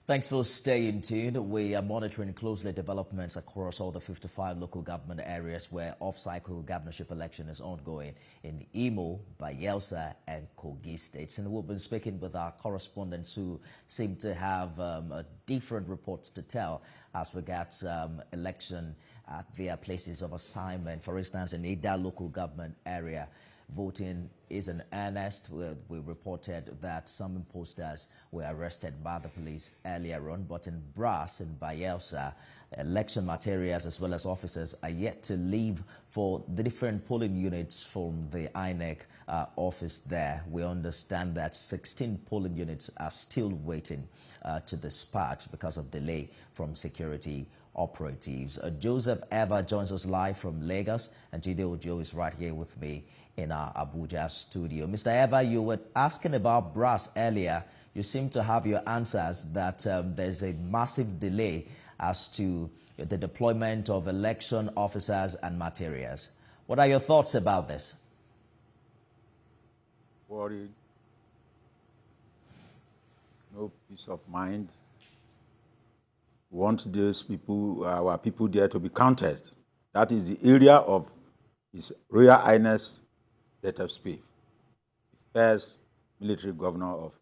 Thanks for staying tuned. We are monitoring closely developments across all the 55 local government areas where off-cycle governorship election is ongoing in Imo, Bayelsa, and Kogi states. And we've been speaking with our correspondents who seem to have different reports to tell as regards election at their places of assignment. For instance, in Ida local government area, voting is in earnest. We reported that some imposters were arrested by the police earlier on, but in Brass, in Bayelsa, election materials as well as officers are yet to leave for the different polling units from the INEC office there. We understand that 16 polling units are still waiting to dispatch because of delay from security operatives. Joseph Eva joins us live from Lagos, and Jide Ojo is right here with me in our Abuja studio. Mr. Eva, you were asking about Brass earlier. You seem to have your answers that there's a massive delay as to the deployment of election officers and materials. What are your thoughts about this? Worried. No peace of mind. We want those people, our people there to be counted. That is the area of His Royal Highness Dr. Spieth, the first military governor of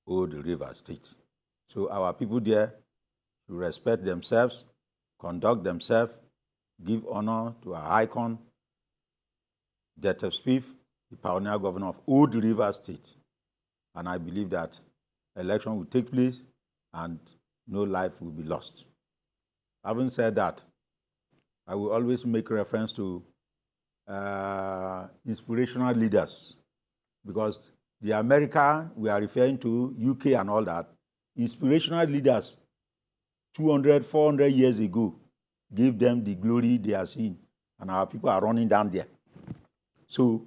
Old River State. So our people there should respect themselves, conduct themselves, give honor to our icon, Dr. Spieth, the pioneer governor of Old River State. And I believe that election will take place and no life will be lost. Having said that, I will always make reference to inspirational leaders, because the America we are referring to, UK and all that, inspirational leaders 200, 400 years ago gave them the glory they are seeing, and our people are running down there. So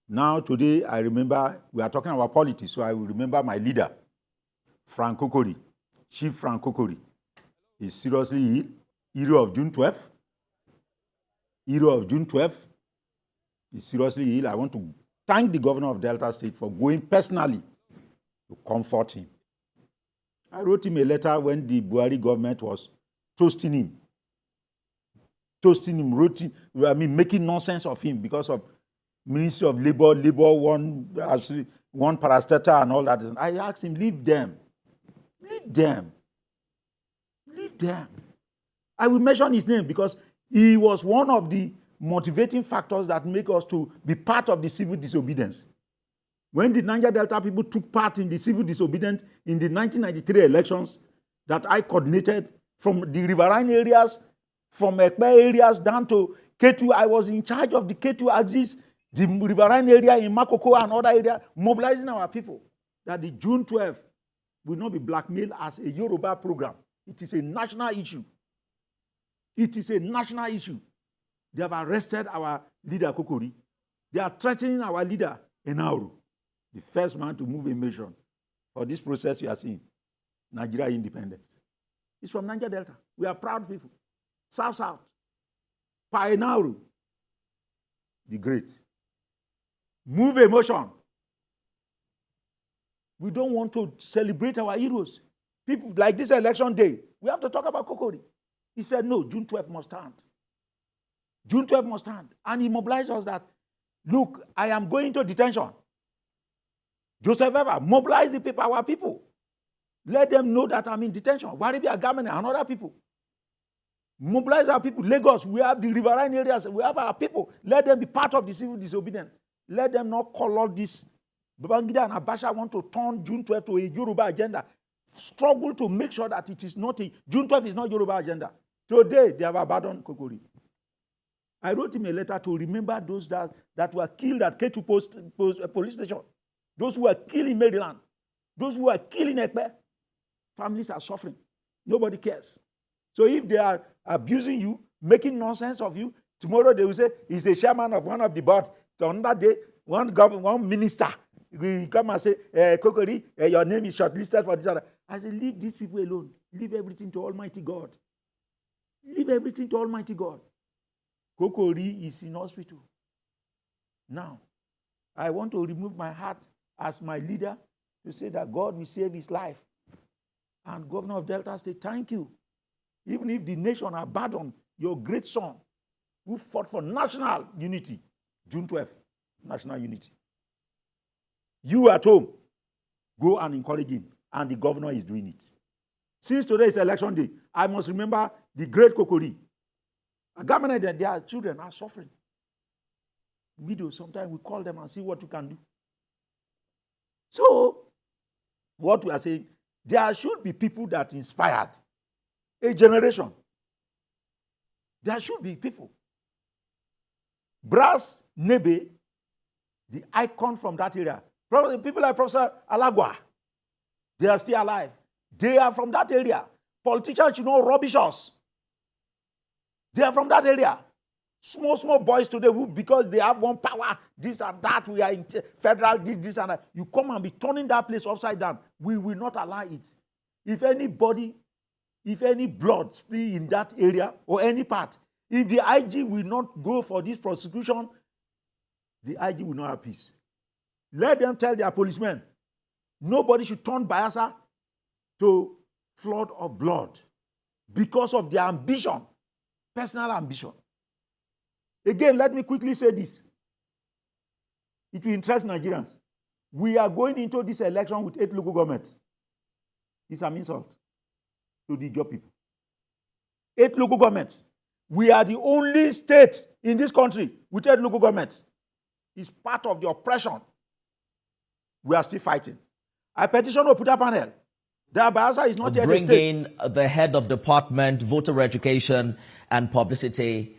now today I remember, we are talking about politics, so I will remember my leader, Frank Kokori, Chief Frank Kokori. He's seriously ill, hero of June 12th. Hero of June 12th. He's seriously ill. I want to thank the governor of Delta State for going personally to comfort him. I wrote him a letter when the Buhari government was toasting him, making nonsense of him because of Ministry of Labor, one parastatal and all that. I asked him, leave them. Leave them. Leave them. I will mention his name because he was one of the motivating factors that make us to be part of the civil disobedience. When the Niger Delta people took part in the civil disobedience in the 1993 elections that I coordinated from the riverine areas, from Ekpe areas down to K2, I was in charge of the K2 axis, the riverine area in Makoko and other areas, mobilizing our people that the June 12th will not be blackmailed as a Yoruba program. It is a national issue. It is a national issue. They have arrested our leader, Kokori. They are threatening our leader, Enauru, the first man to move a mission for this process you are seeing, Nigeria independence. He's from Niger Delta. We are proud people. South. Enauru, the great. Move a motion. We don't want to celebrate our heroes. People like this election day, we have to talk about Kokori. He said, no, June 12th must stand. June 12th must stand. And he mobilized us that, look, I am going to detention. Joseph Eva, mobilize the people, our people. Let them know that I'm in detention. Waribia Gamene and other people. Mobilize our people. Lagos, we have the riverine areas. We have our people. Let them be part of the civil disobedience. Let them not call all this. Babangida and Abacha want to turn June 12th to a Yoruba agenda. Struggle to make sure that it is not June 12th is not Yoruba agenda. Today, they have abandoned Kokori. I wrote him a letter to remember those that were killed at K2 police station. Those who were killed in Maryland. Those who were killed in Ekpe. Families are suffering. Nobody cares. So if they are abusing you, making nonsense of you, tomorrow they will say, he's the chairman of one of the board. So on that day, one minister will come and say, Kokori, your name is shortlisted for this. I say, leave these people alone. Leave everything to Almighty God. Leave everything to Almighty God. Kokori is in hospital. Now, I want to remove my heart as my leader to say that God will save his life. And Governor of Delta State, thank you. Even if the nation abandoned your great son who fought for national unity, June 12th, national unity. You at home, go and encourage him, and the governor is doing it. Since today is election day, I must remember the great Kokori. A governor that their children are suffering. Widows, sometimes we call them and see what you can do. So, what we are saying, there should be people that inspired a generation. There should be people. Brass Nebe, the icon from that area. People like Professor Alagwa, they are still alive. They are from that area. Politicians should not rubbish us. They are from that area. Small boys today who, because they have one power, this and that, we are in federal, this and that. You come and be turning that place upside down. We will not allow it. If any blood spill in that area or any part, if the IG will not go for this prosecution, the IG will not have peace. Let them tell their policemen, nobody should turn Bayelsa to flood of blood because of their ambition, personal ambition. Again, let me quickly say this. It will interest Nigerians. We are going into this election with 8 local governments. It's an insult to the job people. 8 local governments. We are the only state in this country with 8 local governments. It's part of the oppression. We are still fighting. I petition to put a panel. That Bayelsa is not yet a state. Bring in the head of Department, Voter Education and Publicity,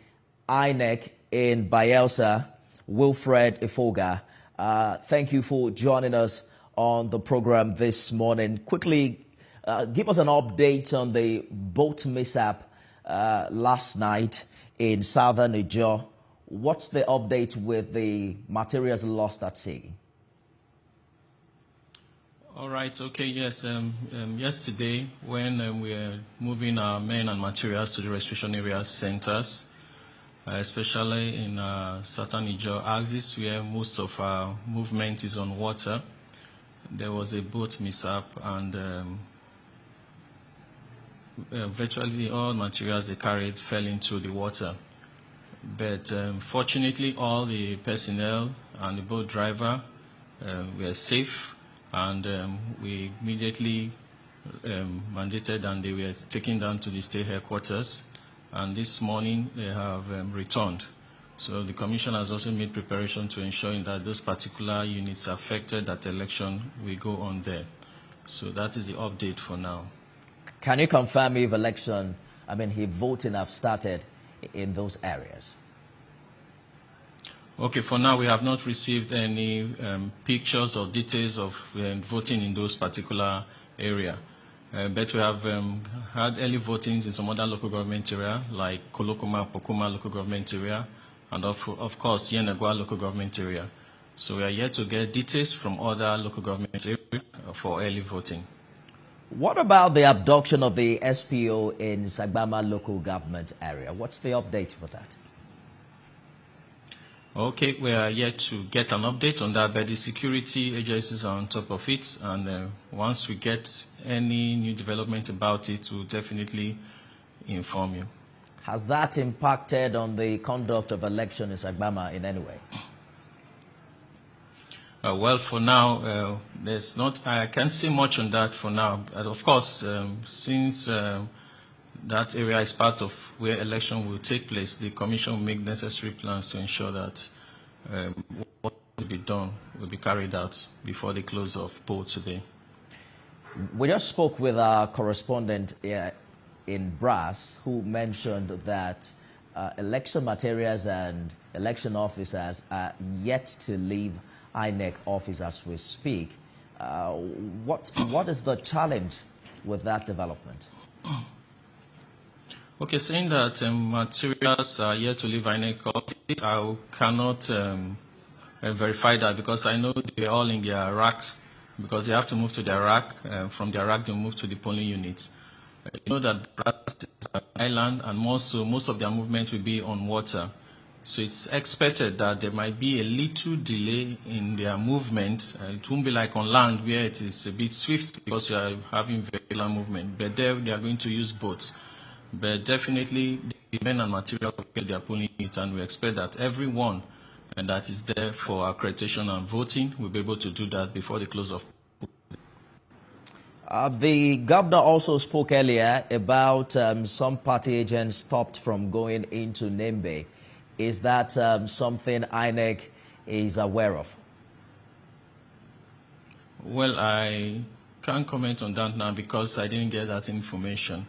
INEC in Bayelsa, Wilfred Ifoga. Thank you for joining us on the program this morning. Quickly, give us an update on the boat mishap last night in southern Niger. What's the update with the materials lost at sea? All right. Okay. Yes. Yesterday, when we were moving our men and materials to the restriction area centers, especially in southern Niger axis, where most of our movement is on water, there was a boat mishap, and virtually all materials they carried fell into the water. But fortunately, all the personnel and the boat driver were safe. And we immediately mandated, and they were taken down to the state headquarters. And this morning they have returned. So the commission has also made preparation to ensuring that those particular units affected at election will go on there. So that is the update for now. Can you confirm if voting have started in those areas? Okay, for now we have not received any pictures or details of voting in those particular area. But we have had early votings in some other local government area, like Kolokoma, Pokoma local government area, and of course, Yenagwa local government area. So we are yet to get details from other local government area for early voting. What about the abduction of the SPO in Sagbama local government area? What's the update with that? Okay, we are yet to get an update on that, but the security agencies are on top of it, and once we get any new development about it, we'll definitely inform you. Has that impacted on the conduct of election in Sagbama in any way? Well, for now, I can't say much on that for now. But of course, since that area is part of where election will take place, the commission will make necessary plans to ensure that what will be done will be carried out before the close of poll today. We just spoke with our correspondent in Brass, who mentioned that election materials and election officers are yet to leave INEC office as we speak. What is the challenge with that development? Okay, saying that materials are yet to leave INEC office, I cannot verify that, because I know they're all in their racks, because they have to move to their rack. From their rack, they move to the polling units. You know that Brass is an island, and most of their movement will be on water. So it's expected that there might be a little delay in their movement. It won't be like on land where it is a bit swift because you are having vehicular movement. But there they are going to use boats. But definitely the men and material will get their polling unit, and we expect that everyone and that is there for accreditation and voting will be able to do that before the close of. The governor also spoke earlier about some party agents stopped from going into Nembe. Is that something INEC is aware of? Well, I can't comment on that now because I didn't get that information.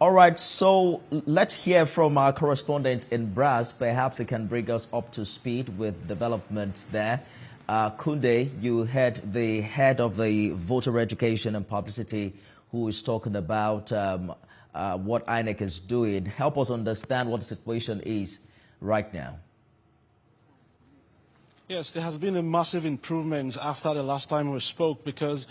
All right, so let's hear from our correspondent in Brass. Perhaps it can bring us up to speed with developments there. Kunde, you heard the head of the voter education and publicity who is talking about what INEC is doing. Help us understand what the situation is right now. Yes, there has been a massive improvement after the last time we spoke, because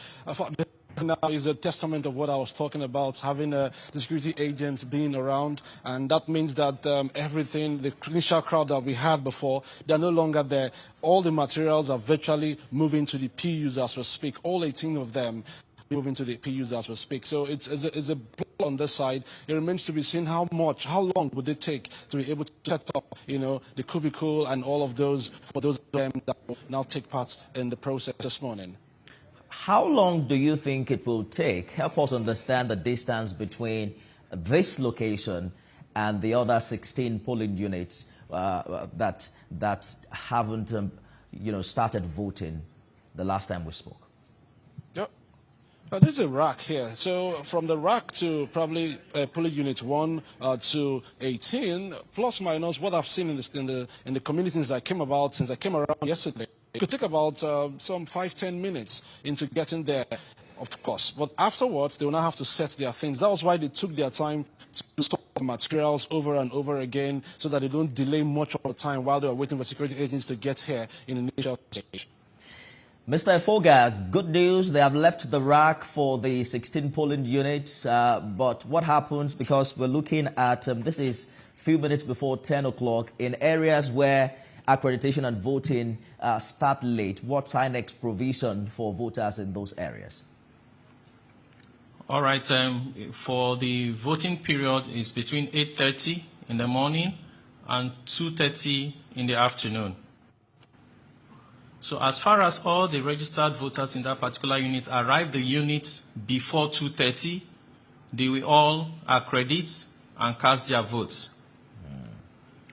now is a testament of what I was talking about, having the security agents being around, and that means that everything, the initial crowd that we had before, they're no longer there. All the materials are virtually moving to the PUs as we speak, all 18 of them moving to the PUs as we speak. So it's a plan on this side. It remains to be seen how long would it take to be able to set up, the cubicle and all of those for those of them that will now take part in the process this morning. How long do you think it will take? Help us understand the distance between this location and the other 16 polling units that haven't, started voting the last time we spoke. This is a rack here. So from the rack to probably polling unit 1 to 18, plus minus what I've seen in the community since I came around yesterday. It could take about some 5-10 minutes into getting there, of course. But afterwards, they will now have to set their things. That was why they took their time to store the materials over and over again, so that they don't delay much of the time while they are waiting for security agents to get here in the initial stage. Mr. Efoga, good news, they have left the rack for the 16 polling units, but what happens, because we're looking at, this is a few minutes before 10 o'clock, in areas where accreditation and voting start late, what's INEC's provision for voters in those areas? All right, for the voting period, it's between 8:30 in the morning and 2:30 in the afternoon. So as far as all the registered voters in that particular unit arrive the unit before 2:30, they will all accredit and cast their votes.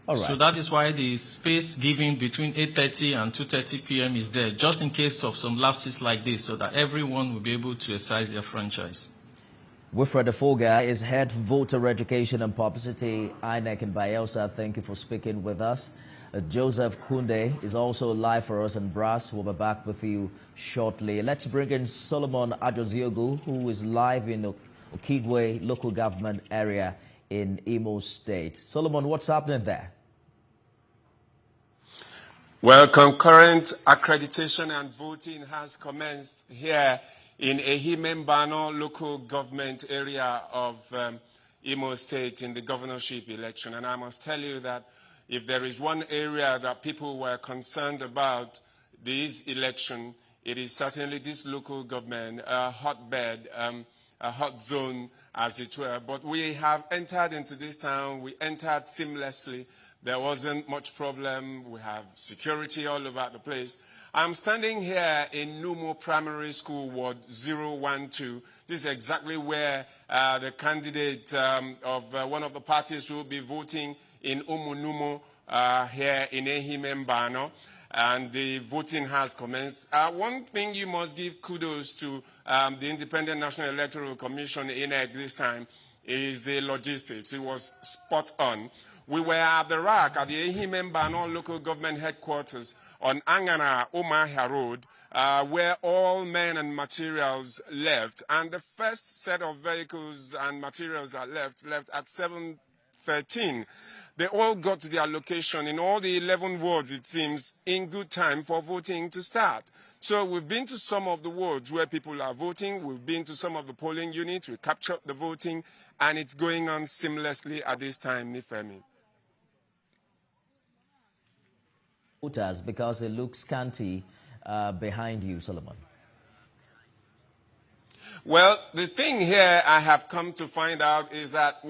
All right. So that is why the space given between 8:30 and 2:30 p.m. is there, just in case of some lapses like this, so that everyone will be able to exercise their franchise. Wilfred Efoga is head voter education and publicity, INEC in Bayelsa. Thank you for speaking with us. Joseph Kunde is also live for us in Brass. We'll be back with you shortly. Let's bring in Solomon Ajoziogu, who is live in Okigwe local government area in Imo State. Solomon, what's happening there? Well, concurrent accreditation and voting has commenced here in Ehimembano local government area of Imo State in the governorship election. And I must tell you that if there is one area that people were concerned about this election, it is certainly this local government, a hotbed, a hot zone, as it were. But we have entered into this town. We entered seamlessly. There wasn't much problem. We have security all over the place. I'm standing here in Numo Primary School, Ward 012. This is exactly where the candidate of one of the parties will be voting in Umunumo here in Ehimembano, and the voting has commenced. One thing you must give kudos to the Independent National Electoral Commission, INEC, this time is the logistics. It was spot on. We were at the rack at the Ehimembano local government headquarters on Angana Omahia Road, where all men and materials left. And the first set of vehicles and materials that left at 7:13. They all got to their location in all the 11 wards, it seems, in good time for voting to start. So we've been to some of the wards where people are voting. We've been to some of the polling units. We captured the voting, and it's going on seamlessly at this time, Nifemi. voters because it looks scanty behind you, Solomon? Well, the thing here I have come to find out is that,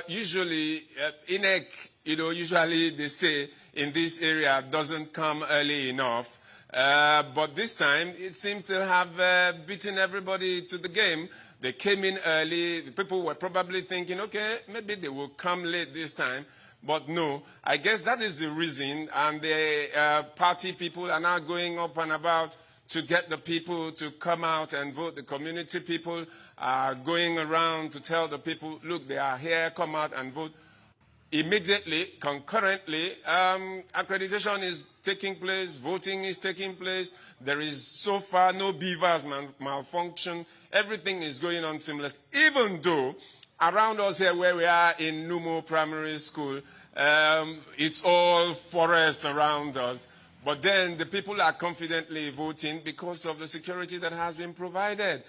usually INEC, usually they say in this area doesn't come early enough. But this time it seemed to have beaten everybody to the game. They came in early. The people were probably thinking, okay, maybe they will come late this time. But no, I guess that is the reason. And the party people are now going up and about to get the people to come out and vote. The community people are going around to tell the people, look, they are here, come out and vote. Immediately, concurrently, accreditation is taking place, voting is taking place. There is so far no beavers malfunction. Everything is going on seamless, even though around us here where we are in Numo Primary School, it's all forest around us. But then the people are confidently voting because of the security that has been provided.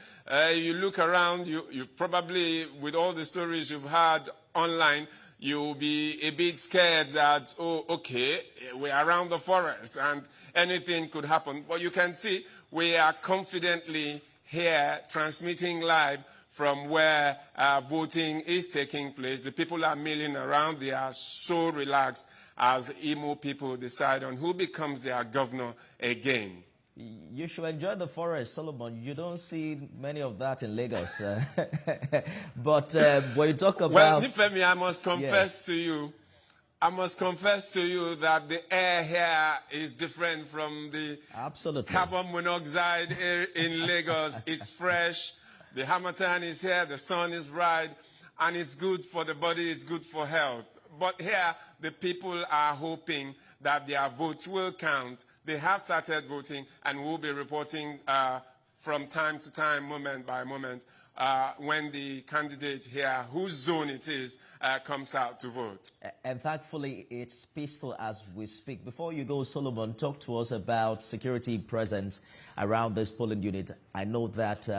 You look around, you probably, with all the stories you've heard online, you'll be a bit scared that, oh, okay, we're around the forest and anything could happen. But you can see we are confidently here transmitting live from where voting is taking place. The people are milling around. They are so relaxed as Imo people decide on who becomes their governor again. You should enjoy the forest, Solomon. You don't see many of that in Lagos. But when you talk about... Well, Nifemi, I must confess to you, that the air here is different from the carbon monoxide air in Lagos. It's fresh. The Hamatan is here. The sun is bright. And it's good for the body. It's good for health. But here, the people are hoping that their votes will count. They have started voting and will be reporting from time to time, moment by moment, when the candidate here, whose zone it is, comes out to vote. And thankfully, it's peaceful as we speak. Before you go, Solomon, talk to us about security presence around this polling unit. I know that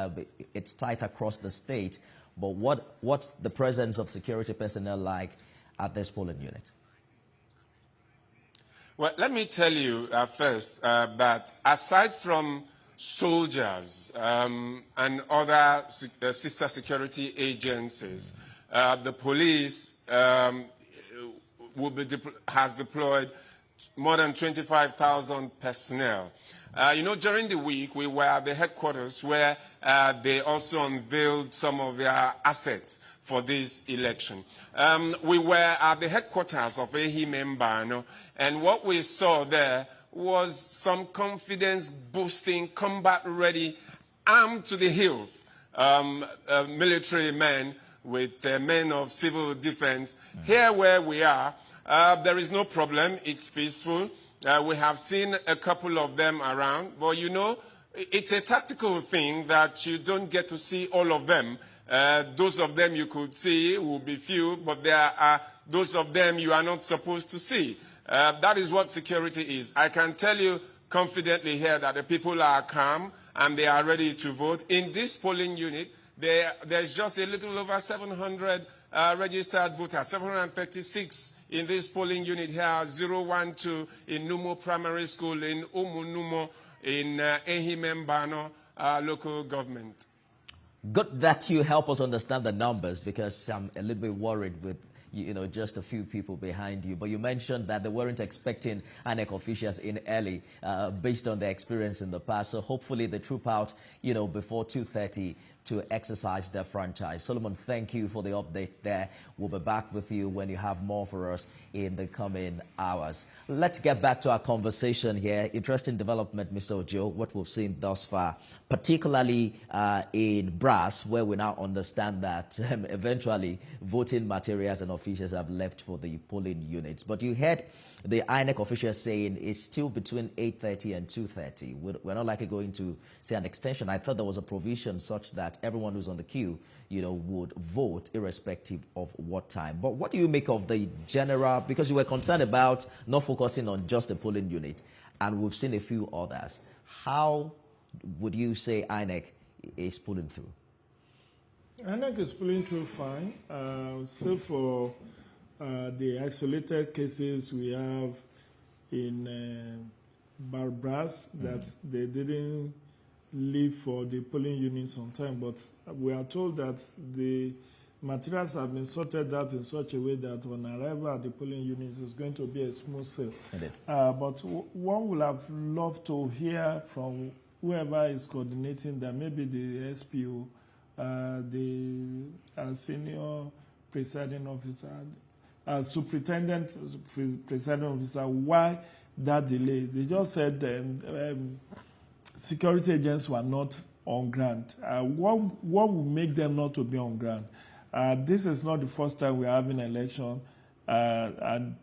it's tight across the state, but what's the presence of security personnel like at this polling unit? Well, let me tell you first that aside from soldiers and other sister security agencies, the police has deployed more than 25,000 personnel. During the week, we were at the headquarters where they also unveiled some of their assets for this election. We were at the headquarters of Ehime Mbano, and what we saw there was some confidence-boosting, combat-ready, armed to the hilt military men with men of civil defense. Here where we are, there is no problem. It's peaceful. We have seen a couple of them around, but it's a tactical thing that you don't get to see all of them. Those of them you could see will be few, but there are those of them you are not supposed to see. That is what security is. I can tell you confidently here that the people are calm and they are ready to vote. In this polling unit, there's just a little over 700 registered voters, 736 in this polling unit here, 012 in Numo Primary School, in Numo, in Ehime Mbano local government. Good that you help us understand the numbers, because I'm a little bit worried with just a few people behind you. But you mentioned that they weren't expecting INEC officials in early based on their experience in the past. So hopefully they troop out, before 2:30 to exercise their franchise. Solomon, thank you for the update there. We'll be back with you when you have more for us in the coming hours. Let's get back to our conversation here. Interesting development, Mr. Ojo, what we've seen thus far, particularly in Brass, where we now understand that eventually voting materials and officials have left for the polling units. But you heard the INEC officials saying it's still between 8:30 and 2:30. We're not likely going to see an extension. I thought there was a provision such that everyone who's on the queue, would vote irrespective of what time. But what do you make of the general, because you were concerned about not focusing on just the polling unit, and we've seen a few others. How would you say INEC is pulling through? INEC is pulling through fine, so for the isolated cases we have in Barbras that they didn't leave for the polling units on time, but we are told that the materials have been sorted out in such a way that on arrival at the polling units is going to be a smooth sail. But one would have loved to hear from whoever is coordinating that, maybe the SPO, the senior presiding officer, superintendent presiding officer, why that delay. They just said security agents were not on ground. What would make them not to be on ground? This is not the first time we're having an election, and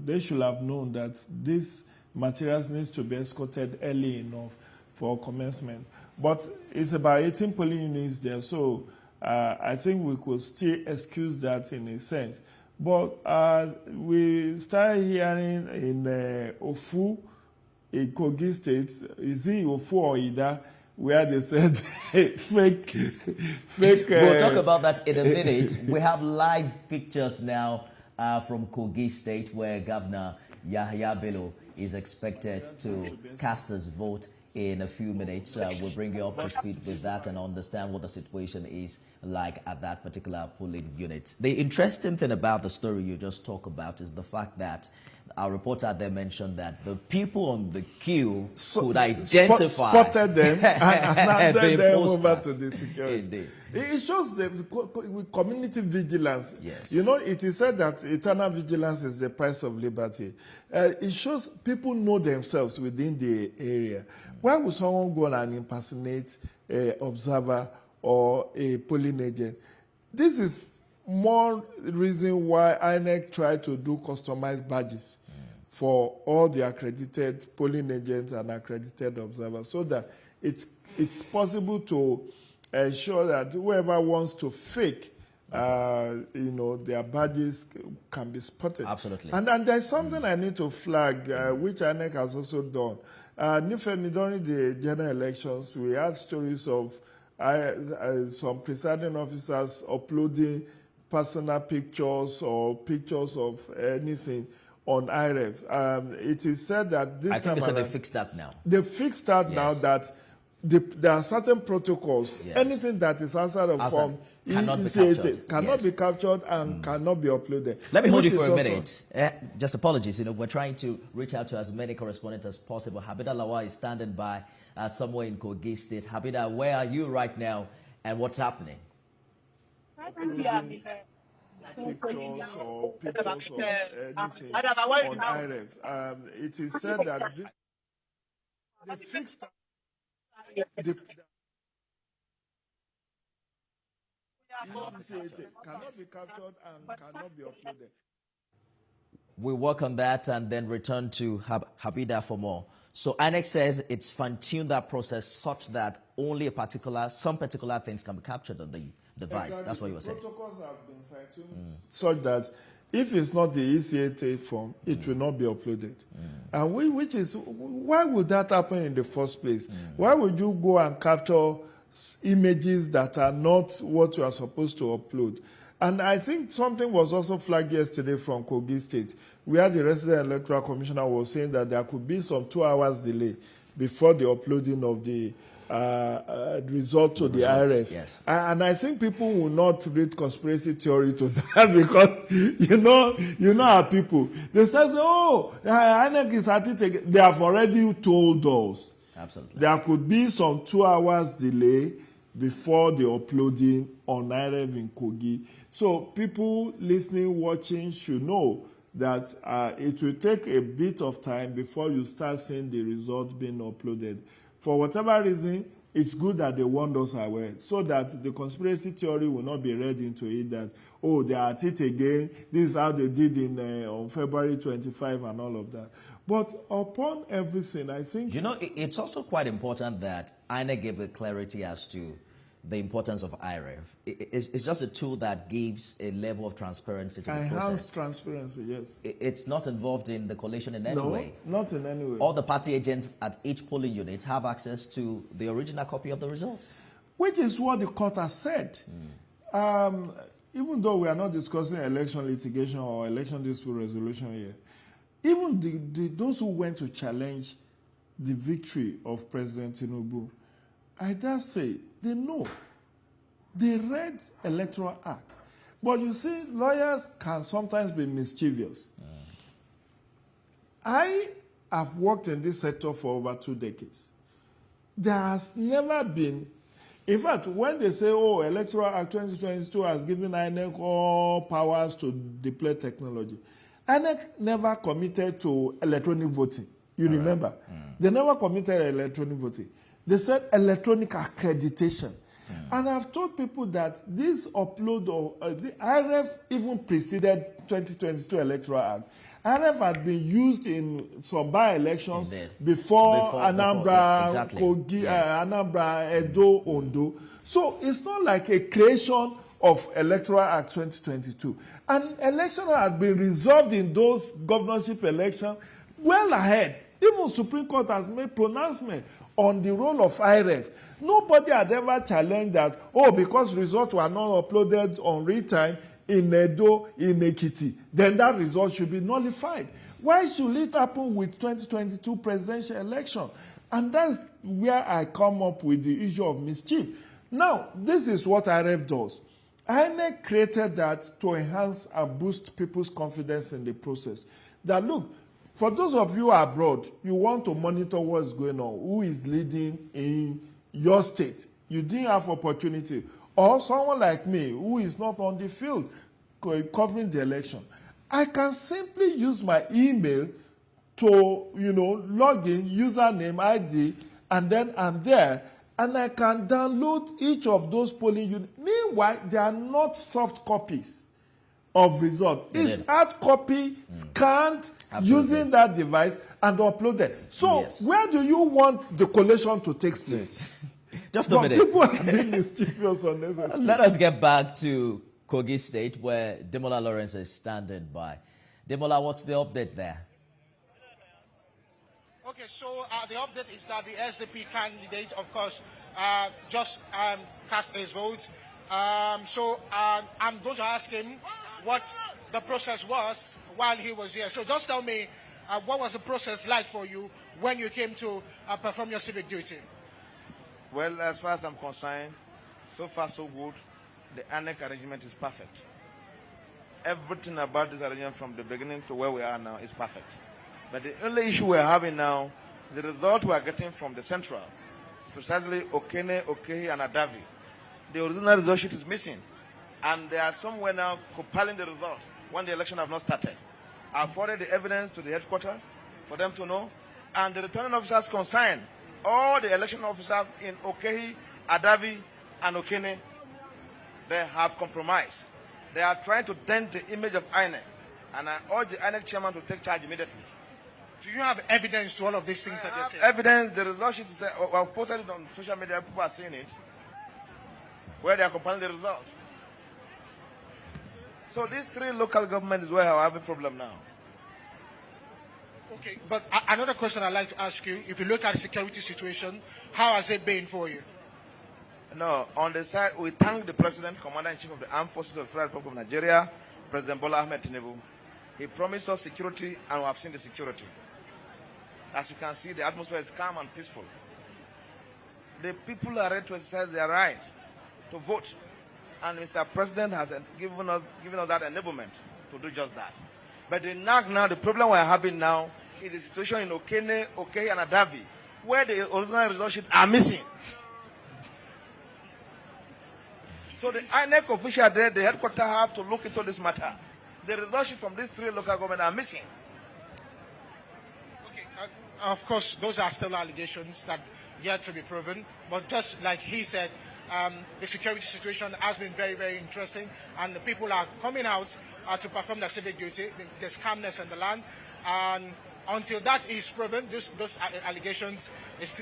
they should have known that these materials needs to be escorted early enough for commencement. But it's about 18 polling units there, so I think we could still excuse that in a sense. But we started hearing in Ofu, in Kogi State, is it Ofu or Ida, where they said fake. We'll talk about that in a minute. We have live pictures now from Kogi State, where Governor Yahya Bello is expected to cast his vote in a few minutes. We'll bring you up to speed with that and understand what the situation is like at that particular polling unit. The interesting thing about the story you just talked about is the fact that our reporter there mentioned that the people on the queue could identify. Spotted them and then they over to the security. Indeed. It shows the community vigilance. Yes. You know, it is said that eternal vigilance is the price of liberty. It shows people know themselves within the area. Why would someone go and impersonate an observer or a polling agent? This is more reason why INEC tried to do customized badges for all the accredited polling agents and accredited observers, so that it's possible to ensure that whoever wants to fake, their badges can be spotted. Absolutely. And there's something I need to flag, which INEC has also done. Nifemi, during the general elections, we had stories of some presiding officers uploading personal pictures or pictures of anything on IREV. It is said that this time I think they said they fixed that now. They fixed that now that there are certain protocols. Yes. Anything that is outside of form cannot be captured. Cannot be captured and cannot be uploaded. Let me hold you for a minute. Just apologies. We're trying to reach out to as many correspondents as possible. Habida Lawa is standing by somewhere in Kogi State. Habida, where are you right now and what's happening? Pictures of anything on IREV. It is said that they fixed cannot be captured and cannot be uploaded. We work on that and then return to Habida for more. So INEC says it's fine-tuned that process such that only some particular things can be captured on the device. Exactly. That's what you were saying. Protocols have been fine-tuned such that if it's not the ECAT form, it will not be uploaded. And why would that happen in the first place? Why would you go and capture images that are not what you are supposed to upload? And I think something was also flagged yesterday from Kogi State, where the resident electoral commissioner was saying that there could be some 2 hours delay before the uploading of the result to the IRF. Yes. And I think people will not read conspiracy theory to that because, you know our people. They start saying, INEC is at it again. They have already told us. Absolutely. There could be some 2 hours delay before the uploading on IRF in Kogi. So people listening, watching should know that it will take a bit of time before you start seeing the result being uploaded. For whatever reason, it's good that they warned us aware so that the conspiracy theory will not be read into it that, they are at it again. This is how they did on February 25 and all of that. But upon everything, I think... it's also quite important that INEC gave a clarity as to the importance of IREV. It's just a tool that gives a level of transparency to the process. Enhanced transparency, yes. It's not involved in the collation in any way. No, not in any way. All the party agents at each polling unit have access to the original copy of the results. Which is what the court has said. Even though we are not discussing election litigation or election dispute resolution here, even those who went to challenge the victory of President Tinubu, I dare say, they know. They read Electoral Act. But you see, lawyers can sometimes be mischievous. I have worked in this sector for over 2 decades. There has never been, in fact, when they say, oh, Electoral Act 2022 has given INEC all powers to deploy technology, INEC never committed to electronic voting. You remember? They never committed electronic voting. They said electronic accreditation. And I've told people that this upload of the IRF even preceded 2022 Electoral Act. IRF had been used in some by-elections before Anambra, exactly. Kogi, Anambra, Edo, Ondo. So it's not like a creation of Electoral Act 2022. An election had been resolved in those governorship elections well ahead. Even Supreme Court has made pronouncement on the role of IRF. Nobody had ever challenged that, oh, because results were not uploaded on real time in Edo, in Ekiti, then that result should be nullified. Why should it happen with 2022 presidential election? And that's where I come up with the issue of mischief. Now, this is what IRF does. INEC created that to enhance and boost people's confidence in the process. That, look, for those of you abroad, you want to monitor what's going on, who is leading in your state. You didn't have opportunity. Or someone like me who is not on the field covering the election. I can simply use my email to, log in, username, ID, and then I'm there. And I can download each of those polling units. Meanwhile, they are not soft copies of results. It's hard copy, scanned, using that device, and uploaded. So where do you want the collation to take place? Just a minute. People are being mischievous on this. Let us get back to Kogi State, where Demola Lawrence is standing by. Demola, what's the update there? Okay, so the update is that the SDP candidate, of course, just cast his vote. So I'm going to ask him what the process was while he was here. So just tell me, what was the process like for you when you came to perform your civic duty? Well, as far as I'm concerned, so far so good. The ANEC arrangement is perfect. Everything about this arrangement from the beginning to where we are now is perfect. But the only issue we're having now, the result we are getting from the central, precisely Okene, Okehi, and Adavi. The original result sheet is missing. And they are somewhere now compiling the result when the election have not started. I've forwarded the evidence to the headquarters for them to know. And the returning officers concerned, all the election officers in Okehi, Adavi, and Okene, they have compromised. They are trying to dent the image of INEC. And I urge the INEC chairman to take charge immediately. Do you have evidence to all of these things that you're saying? Evidence, the result sheet is, I've posted it on social media, people are seeing it, where they are compiling the result. So these three local governments is where I have a problem now. Okay, but another question I'd like to ask you, if you look at the security situation, how has it been for you? No, on the side, we thank the President, Commander-in-Chief of the Armed Forces of the Federal Republic of Nigeria, President Bola Ahmed Tinubu. He promised us security, and we have seen the security. As you can see, the atmosphere is calm and peaceful. The people are ready to exercise their right to vote. And Mr. President has given us that enablement to do just that. But the knack now, the problem we're having now is the situation in Okene, Okehi, and Adavi, where the original result sheets are missing. So the INEC official there, the headquarters have to look into this matter. The result sheet from these three local governments are missing. Okay, of course, those are still allegations that yet to be proven. But just like he said, the security situation has been very, very interesting, and the people are coming out to perform their civic duty. There's calmness in the land, and until that is proven, those allegations,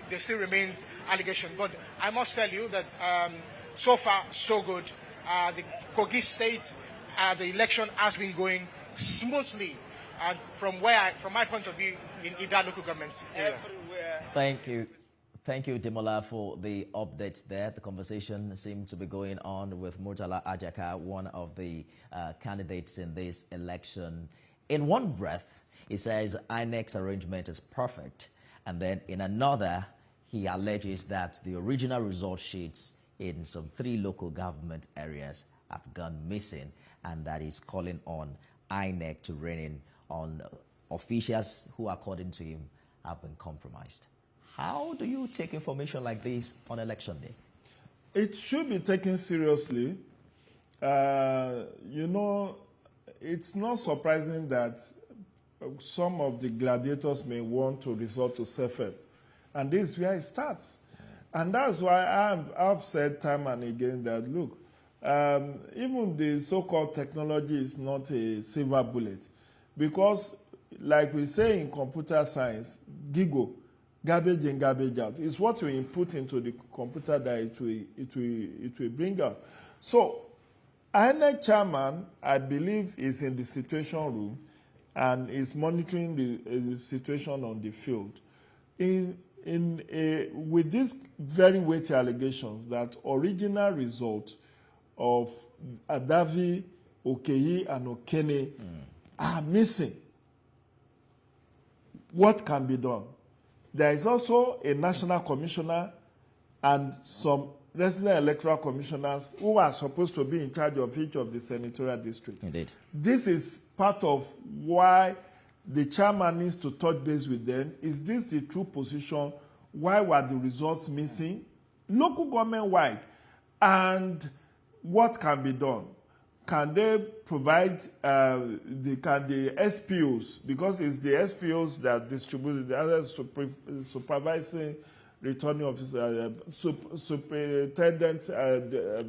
they still remains allegations. But I must tell you that so far, so good. The Kogi State, the election has been going smoothly, and from my point of view, in that local government area. Thank you. Thank you, Demola, for the updates there. The conversation seems to be going on with Murtala Ajaka, one of the candidates in this election In one breath, he says INEC's arrangement is perfect, and then in another, he alleges that the original result sheets in some 3 local government areas have gone missing, and that he's calling on INEC to rein in on officials who, according to him, have been compromised. How do you take information like this on election day? It should be taken seriously. You know, it's not surprising that some of the gladiators may want to resort to self-help. And this is where it starts. And that's why I've said time and again that, look, even the so-called technology is not a silver bullet. Because, like we say in computer science, GIGO, garbage in, garbage out, is what you input into the computer that it will bring out. So, INEC chairman, I believe, is in the situation room and is monitoring the situation on the field. With these very weighty allegations that original result of Adavi, Okeyi, and Okene are missing, what can be done? There is also a national commissioner and some resident electoral commissioners who are supposed to be in charge of each of the senatorial districts. Indeed. This is part of why the chairman needs to touch base with them. Is this the true position? Why were the results missing? Local government-wide. And what can be done? Can they provide the SPOs, because it's the SPOs that distribute the other supervising returning officer, superintendent,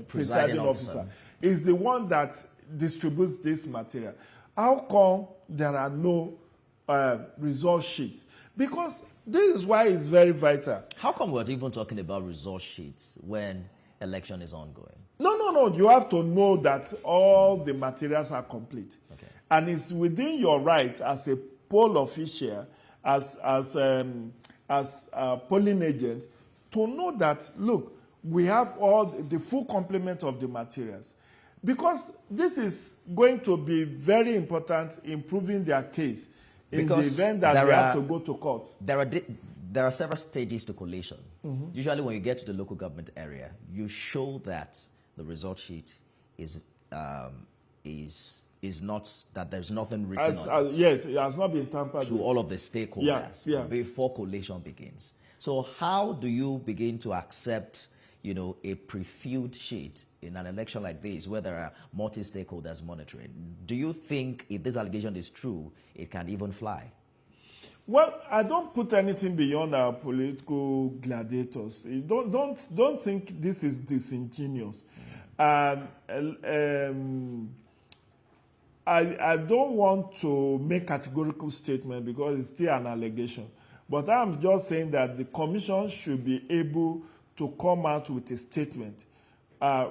presiding officer, is the one that distributes this material. How come there are no result sheets? Because this is why it's very vital. How come we're even talking about result sheets when election is ongoing? No. You have to know that all the materials are complete. Okay. And it's within your right as a poll official, as a polling agent, to know that, look, we have all the full complement of the materials. Because this is going to be very important in proving their case in the event that they have to go to court. There are several stages to collation. Usually when you get to the local government area, you show that the result sheet is not, that there's nothing written on it. Yes, it has not been tampered to with. all of the stakeholders before collation begins. So how do you begin to accept, you know, a pre-filled sheet in an election like this where there are multi-stakeholders monitoring? Do you think if this allegation is true, it can even fly? Well, I don't put anything beyond our political gladiators. Don't think this is disingenuous. I don't want to make categorical statement because it's still an allegation. But I'm just saying that the commission should be able to come out with a statement,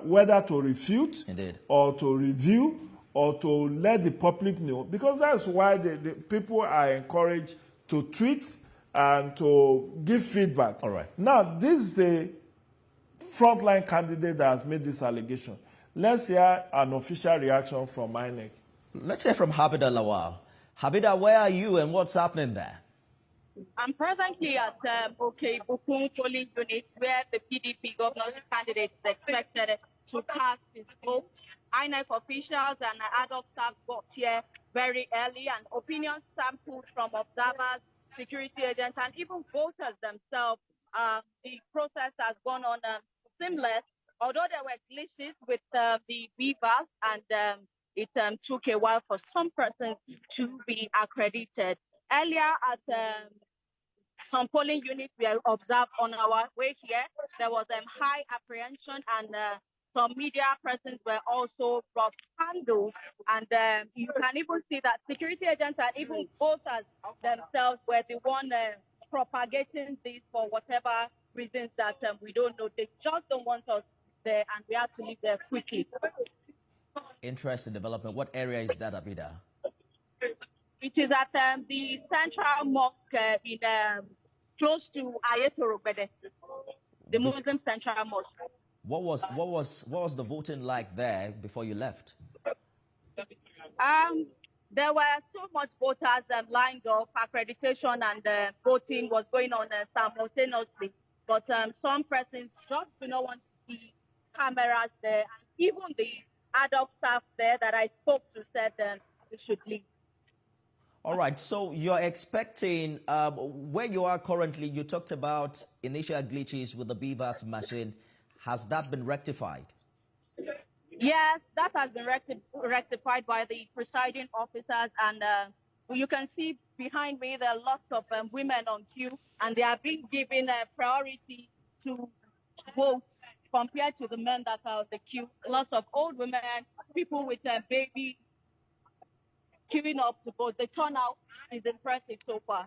whether to refute or to review or to let the public know. Because that's why the people are encouraged to tweet and to give feedback. All right. Now, this is a frontline candidate that has made this allegation. Let's hear an official reaction from INEC. Let's hear from Habida Lawal. Habida, where are you and what's happening there? I'm presently at Bukun polling unit where the PDP governorship candidate is expected to cast his vote. INEC officials and ad hoc staff got here very early, and opinions sampled from observers, security agents, and even voters themselves. The process has gone on seamless, although there were glitches with the beavers, and it took a while for some persons to be accredited. Earlier at some polling units we observed on our way here, there was high apprehension, and some media persons were also handled, and you can even see that security agents and even voters themselves were the one propagating this for whatever reasons that we don't know. They just don't want us there, and we have to leave there quickly. Interesting development. What area is that, Abida? It is at the Central Mosque in close to Ayetorogbede, the Muslim Central Mosque. What was the voting like there before you left? There were so much voters lined up. Accreditation and voting was going on simultaneously. But some persons just do not want to see cameras there. And even the ad hoc staff there that I spoke to said we should leave. All right, so you're expecting, where you are currently, you talked about initial glitches with the BVAS machine. Has that been rectified? Yes, that has been rectified by the presiding officers, and you can see behind me there are lots of women on queue, and they are being given priority to vote compared to the men that are on the queue. Lots of old women, people with babies queuing up to vote. The turnout is impressive so far.